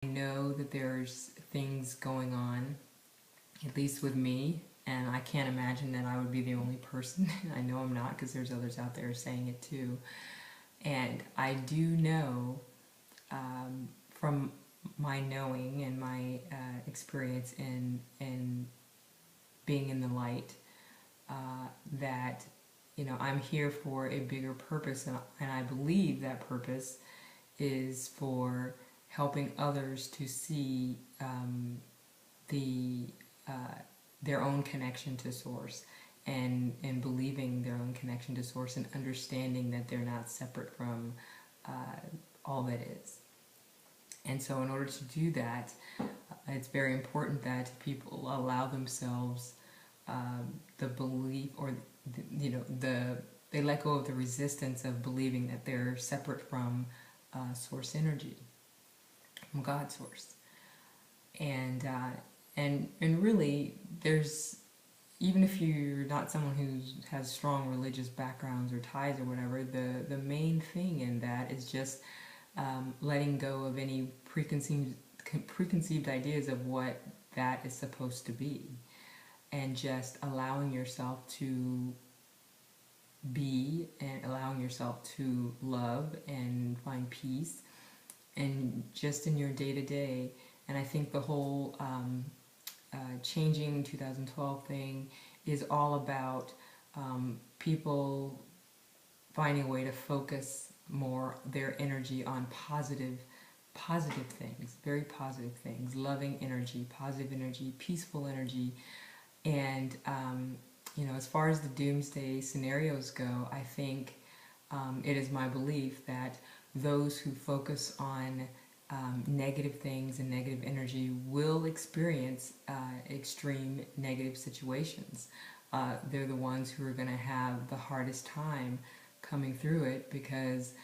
I know that there's things going on, at least with me, and I can't imagine that I would be the only person. I know I'm not, because there's others out there saying it too. And I do know, from my knowing and my experience in being in the light, that I'm here for a bigger purpose, and I believe that purpose is for helping others to see the their own connection to source, and believing their own connection to source, and understanding that they're not separate from all that is. And so in order to do that, it's very important that people allow themselves the belief, or they let go of the resistance of believing that they're separate from source energy, from God source. And really, there's, even if you're not someone who has strong religious backgrounds or ties or whatever, the main thing in that is just letting go of any preconceived ideas of what that is supposed to be, and just allowing yourself to be, and allowing yourself to love and find peace, and just in your day-to-day. And I think the whole changing 2012 thing is all about people finding a way to focus more their energy on positive things, very positive things, loving energy, positive energy, peaceful energy. And as far as the doomsday scenarios go, I think it is my belief that those who focus on negative things and negative energy will experience extreme negative situations. They're the ones who are going to have the hardest time coming through it, because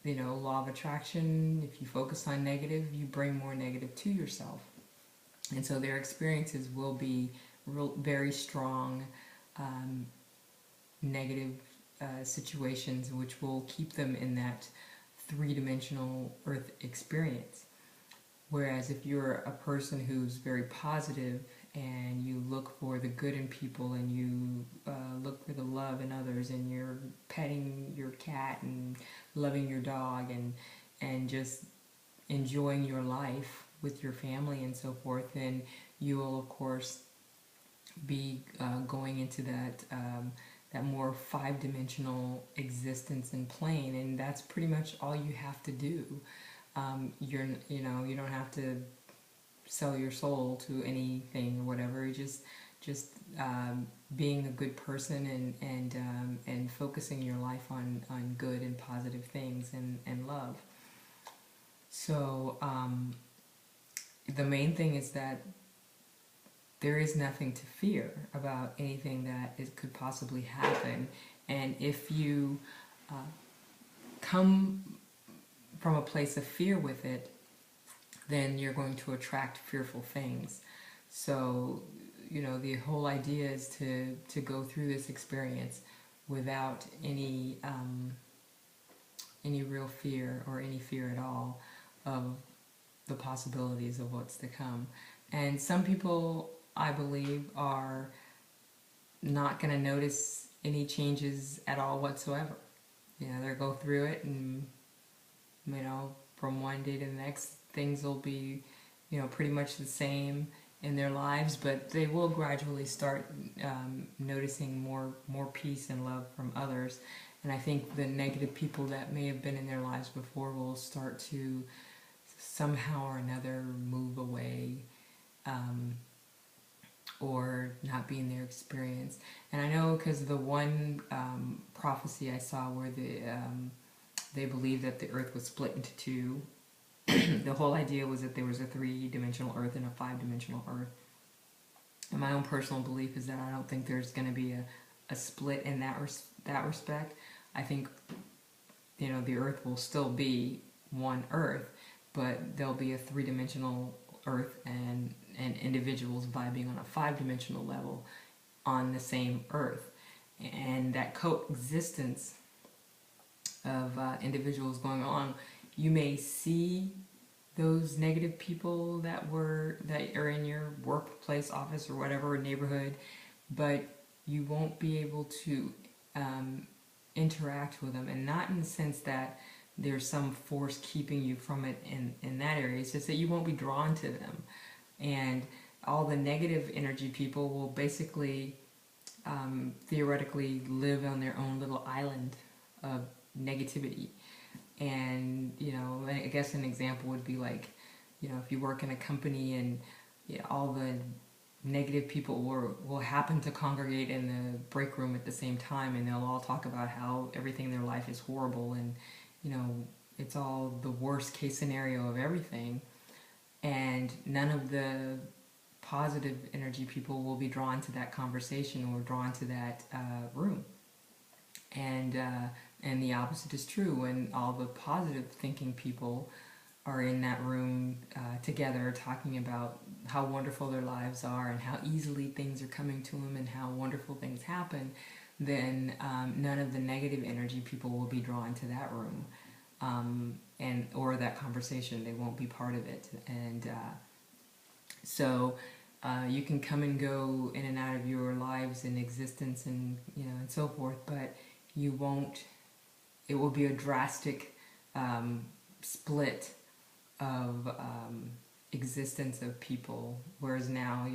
law of attraction, if you focus on negative, you bring more negative to yourself. And so their experiences will be very strong negative situations, which will keep them in that three-dimensional earth experience. Whereas if you're a person who's very positive, and you look for the good in people, and you look for the love in others, and you're petting your cat and loving your dog, and just enjoying your life with your family and so forth, then you will of course be going into that more five-dimensional existence and plane, and that's pretty much all you have to do. You don't have to sell your soul to anything or whatever. Just being a good person, and focusing your life on good and positive things, and love. So the main thing is that there is nothing to fear about anything that could possibly happen. And if you come from a place of fear with it, then you're going to attract fearful things. So, the whole idea is to go through this experience without any real fear, or any fear at all, of the possibilities of what's to come. And some people, I believe, are not going to notice any changes at all whatsoever. They'll go through it, and from one day to the next, things will be pretty much the same in their lives, but they will gradually start noticing more peace and love from others. And I think the negative people that may have been in their lives before will start to somehow or another move away, or not be in their experience. And I know, because the one prophecy I saw where they believed that the earth was split into two. The whole idea was that there was a three-dimensional earth and a five-dimensional earth. And my own personal belief is that I don't think there's going to be a split in that respect. I think the earth will still be one earth, but there'll be a three-dimensional earth, and individuals vibing on a five-dimensional level on the same earth. And that coexistence of individuals going on, you may see those negative people that are in your workplace, office, or whatever neighborhood, but you won't be able to interact with them, and not in the sense that there's some force keeping you from it in that area. It's just that you won't be drawn to them, and all the negative energy people will basically theoretically live on their own little island of negativity. And I guess an example would be like, if you work in a company and all the negative people will happen to congregate in the break room at the same time, and they'll all talk about how everything in their life is horrible, and it's all the worst case scenario of everything, and none of the positive energy people will be drawn to that conversation or drawn to that room. And the opposite is true. When all the positive thinking people are in that room together talking about how wonderful their lives are and how easily things are coming to them and how wonderful things happen, then none of the negative energy people will be drawn to that room or that conversation. They won't be part of it. And so you can come and go in and out of your lives and existence and and so forth, but you won't. It will be a drastic split of existence of people, whereas now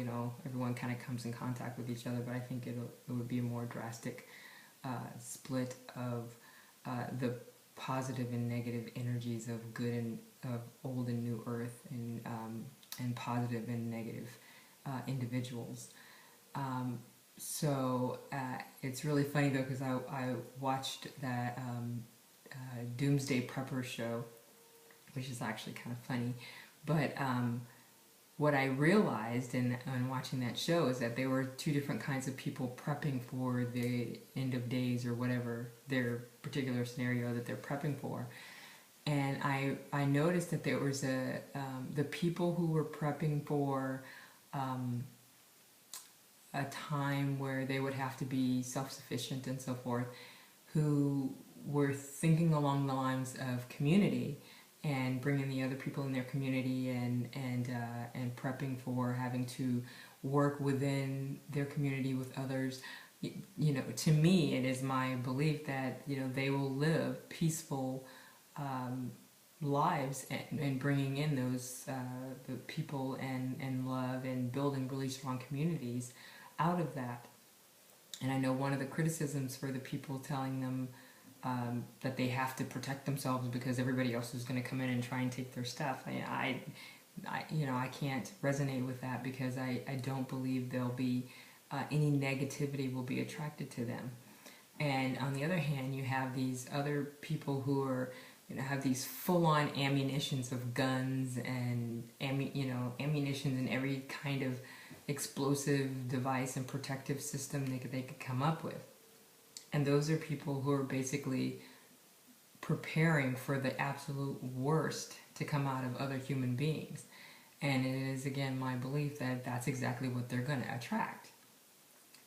everyone kind of comes in contact with each other. But I think it would be a more drastic split of the positive and negative energies of good and of old and new earth, and positive and negative individuals. So it's really funny though, because I watched that Doomsday Prepper show, which is actually kind of funny. But what I realized in watching that show is that there were two different kinds of people prepping for the end of days or whatever their particular scenario that they're prepping for. And I noticed that there was the people who were prepping for a time where they would have to be self-sufficient and so forth, who were thinking along the lines of community and bringing the other people in their community and prepping for having to work within their community with others. To me, it is my belief that they will live peaceful lives and bringing in those the people and love and building really strong communities out of that. And I know one of the criticisms for the people telling them that they have to protect themselves because everybody else is going to come in and try and take their stuff. I can't resonate with that, because I don't believe there'll be any negativity will be attracted to them. And on the other hand, you have these other people who are have these full-on ammunitions of guns and ammunitions and every kind of explosive device and protective system they could come up with. And those are people who are basically preparing for the absolute worst to come out of other human beings. And it is, again, my belief that that's exactly what they're going to attract.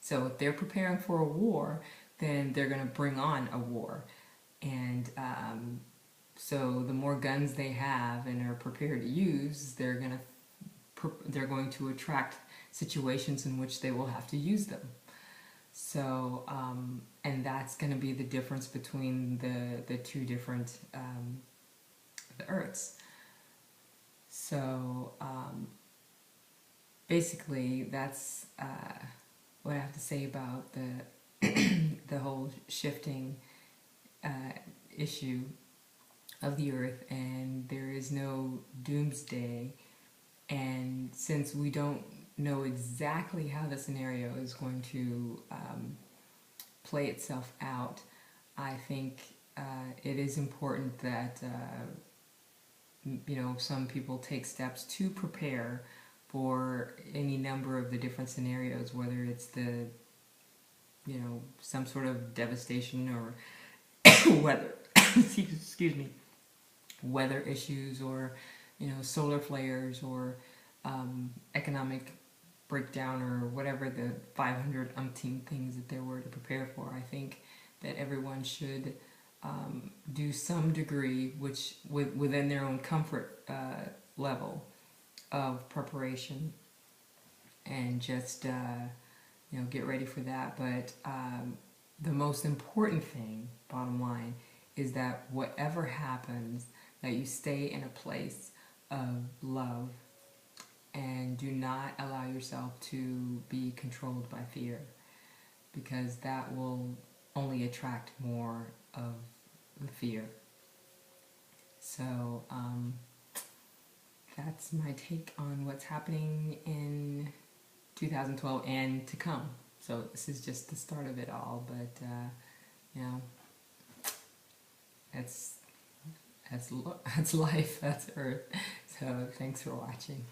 So if they're preparing for a war, then they're going to bring on a war. And so the more guns they have and are prepared to use, they're going to attract situations in which they will have to use them. So, and that's going to be the difference between the two different the Earths. So, basically, that's what I have to say about the whole shifting issue of the Earth. And there is no doomsday, and since we don't know exactly how the scenario is going to play itself out, I think it is important that some people take steps to prepare for any number of the different scenarios, whether it's the some sort of devastation or weather excuse me, weather issues, or solar flares, or economic breakdown, or whatever the 500 umpteen things that there were to prepare for. I think that everyone should do some degree, which within their own comfort level of preparation, and just get ready for that. But the most important thing, bottom line, is that whatever happens, that you stay in a place of love and do not allow yourself to be controlled by fear, because that will only attract more of the fear. So that's my take on what's happening in 2012 and to come. So this is just the start of it all, but that's life, that's Earth. So thanks for watching.